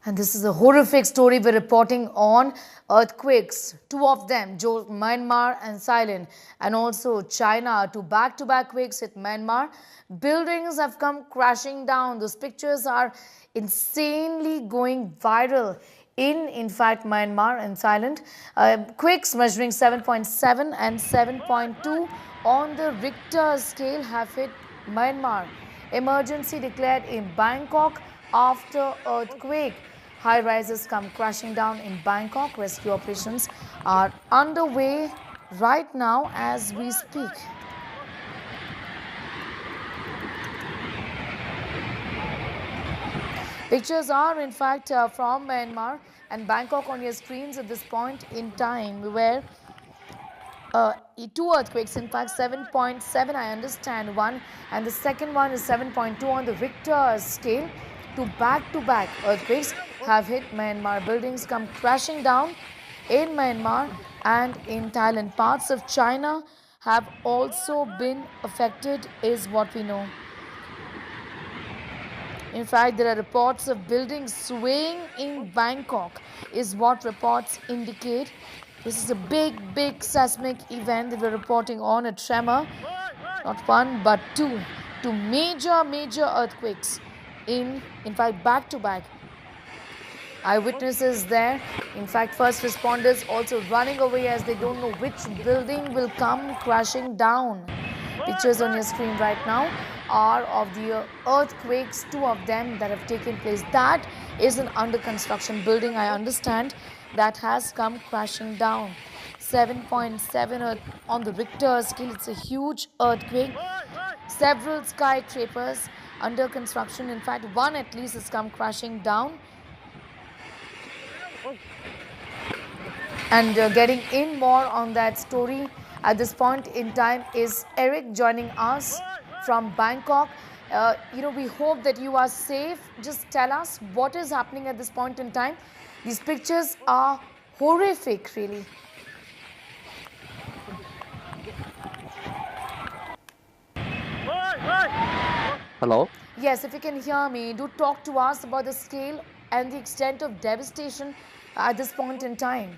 And this is a horrific story we're reporting on. Earthquakes, two of them, Myanmar and Thailand, and also China. Two back-to-back quakes hit Myanmar. Buildings have come crashing down. Those pictures are insanely going viral in fact, Myanmar and Thailand. Quakes measuring 7.7 and 7.2 on the Richter scale have hit Myanmar. Emergency declared in Bangkok after earthquake. High rises come crashing down in Bangkok. Rescue operations are underway right now as we speak. Pictures are in fact from Myanmar and Bangkok on your screens at this point in time, where two earthquakes, in fact 7.7, I understand, one, and the second one is 7.2 on the Richter scale. Two back-to-back earthquakes have hit Myanmar. Buildings come crashing down in Myanmar and in Thailand. Parts of China have also been affected, is what we know. In fact, there are reports of buildings swaying in Bangkok, is what reports indicate. This is a big seismic event that we're reporting on, a tremor, not one but two major earthquakes in fact back to back. Eyewitnesses there, in fact first responders also running away as they don't know which building will come crashing down. Pictures on your screen right now are of the earthquakes, two of them that have taken place. That is an under construction building, I understand, that has come crashing down. 7.7 on the Richter scale. It's a huge earthquake. Several skyscrapers under construction. In fact, one at least has come crashing down. And getting in more on that story at this point in time is Eric joining us from Bangkok. We hope that you are safe. Just tell us what is happening at this point in time. These pictures are horrific, really. Hello? Yes, if you can hear me, do talk to us about the scale and the extent of devastation at this point in time.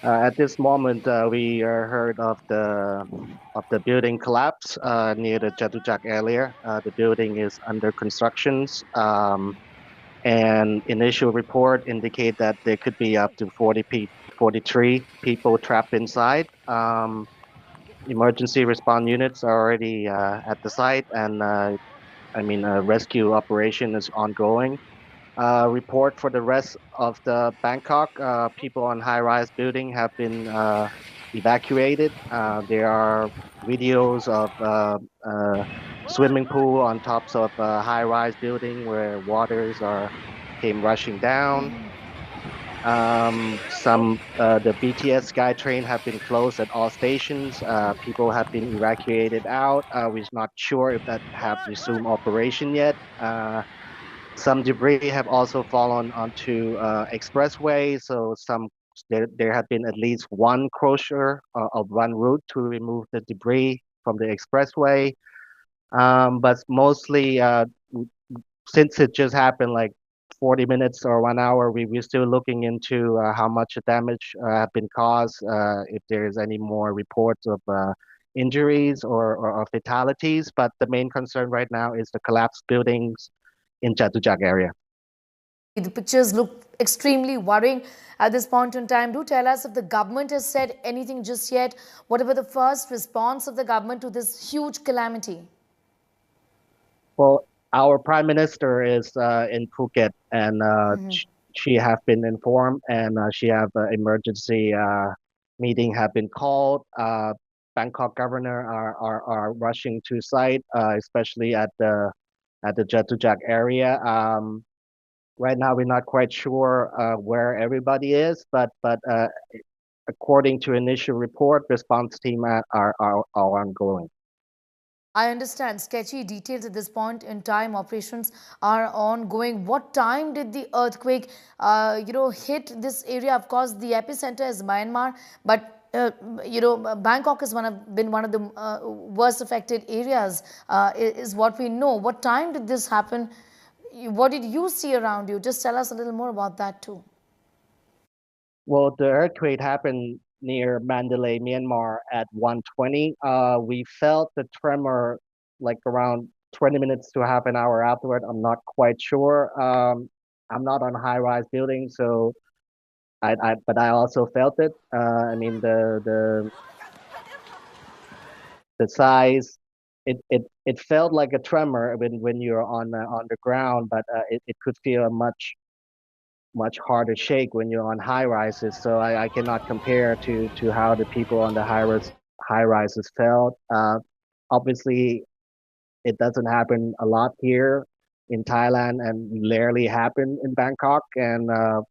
At this moment, we heard of the building collapse near the Chatuchak area. The building is under constructions, and initial report indicate that there could be up to 43 people trapped inside. Emergency response units are already at the site, and a rescue operation is ongoing. Report for the rest of the Bangkok. People on high-rise building have been evacuated. There are videos of swimming pool on tops of high-rise building where waters came rushing down. The BTS SkyTrain have been closed at all stations. People have been evacuated out. We're not sure if that have resumed operation yet. Some debris have also fallen onto expressway, so there have been at least one closure of one route to remove the debris from the expressway. But mostly, since it just happened like 40 minutes or 1 hour, we're still looking into how much damage have been caused, if there's any more reports of injuries or fatalities. But the main concern right now is the collapsed buildings in Chatuchak area. The pictures look extremely worrying at this point in time. Do tell us if the government has said anything just yet. Whatever the first response of the government to this huge calamity? Well, our Prime Minister is in Phuket, and she have been informed, and she have an emergency meeting have been called. Bangkok governor are rushing to site, especially at the Chatuchak area. Right now, we're not quite sure where everybody is, but according to initial report, response team are ongoing. I understand sketchy details at this point in time. Operations are ongoing. What time did the earthquake, hit this area? Of course, the epicenter is Myanmar, but Bangkok has been one of the worst affected areas, is what we know. What time did this happen? what did you see around you? Just tell us a little more about that too. Well, the earthquake happened near Mandalay, Myanmar at 1:20. We felt the tremor like around 20 minutes to half an hour afterward. I'm not quite sure. I'm not on high-rise buildings, so but I also felt it. I mean, the size, it felt like a tremor when you're on the ground, but it could feel a much harder shake when you're on high rises. So I cannot compare to how the people on the high rises felt. Obviously, it doesn't happen a lot here in Thailand and rarely happen in Bangkok. And a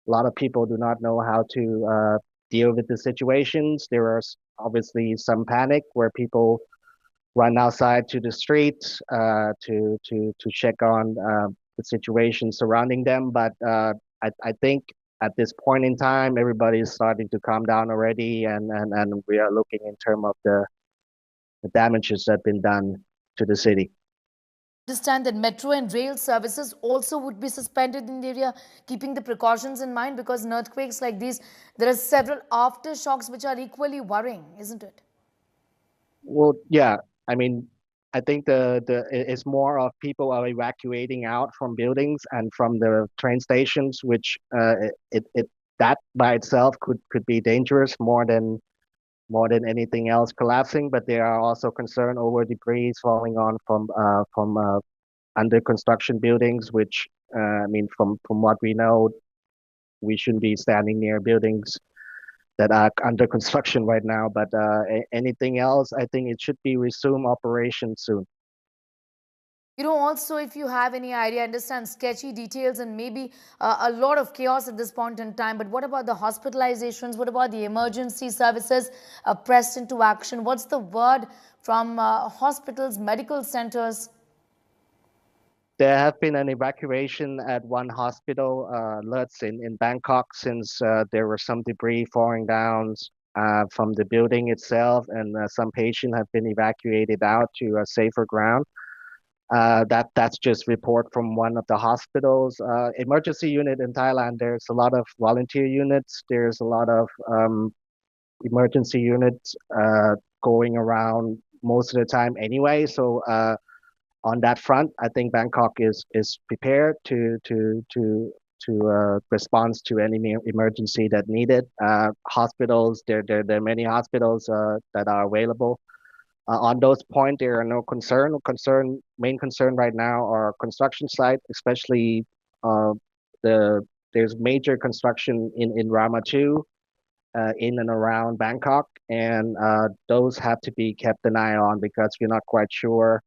lot of people do not know how to deal with the situations. There are obviously some panic where people run outside to the streets to check on the situation surrounding them. But I think at this point in time, everybody is starting to calm down already, and we are looking in terms of the damages that have been done to the city. Understand that metro and rail services also would be suspended in the area, keeping the precautions in mind because in earthquakes like these, there are several aftershocks which are equally worrying, isn't it? Well, yeah, I mean, I think it's more of people are evacuating out from buildings and from the train stations, which it that by itself could be dangerous more than anything else collapsing. But they are also concerned over debris falling on from under construction buildings, which I mean, from what we know, we shouldn't be standing near buildings that are under construction right now. But anything else, I think it should be resume operation soon. Also, if you have any idea, I understand sketchy details and maybe a lot of chaos at this point in time. But what about the hospitalizations? What about the emergency services pressed into action? What's the word from hospitals, medical centers? There have been an evacuation at one hospital, Lutz in Bangkok, since there were some debris falling down from the building itself, and some patients have been evacuated out to a safer ground. That's just report from one of the hospitals. Emergency unit in Thailand. There's a lot of volunteer units. There's a lot of emergency units going around most of the time anyway. So on that front, I think Bangkok is prepared to respond to any emergency that needed. Hospitals, there are many hospitals that are available. On those points, there are no concern. Main concern right now are construction site, especially uh, there's major construction in Rama 2, in and around Bangkok, and those have to be kept an eye on because we're not quite sure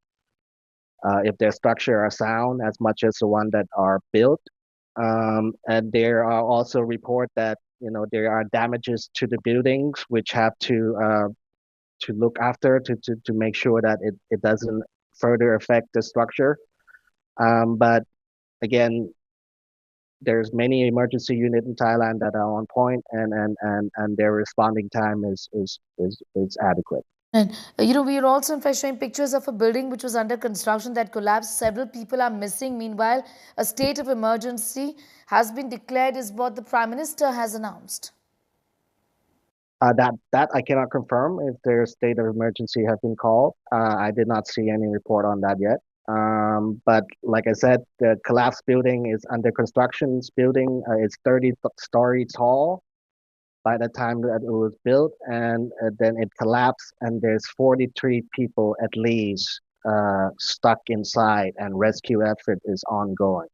if their structure are sound as much as the one that are built. And there are also report that there are damages to the buildings which have to look after to make sure that it doesn't further affect the structure. But again, there's many emergency units in Thailand that are on point, and their responding time is adequate. And we are also in fact showing pictures of a building which was under construction that collapsed. Several people are missing. Meanwhile, a state of emergency has been declared, is what the Prime Minister has announced. That I cannot confirm if their state of emergency has been called. I did not see any report on that yet. But like I said, the collapsed building is under construction. Building it's 30 story tall by the time that it was built, and then it collapsed, and there's 43 people at least stuck inside, and rescue effort is ongoing.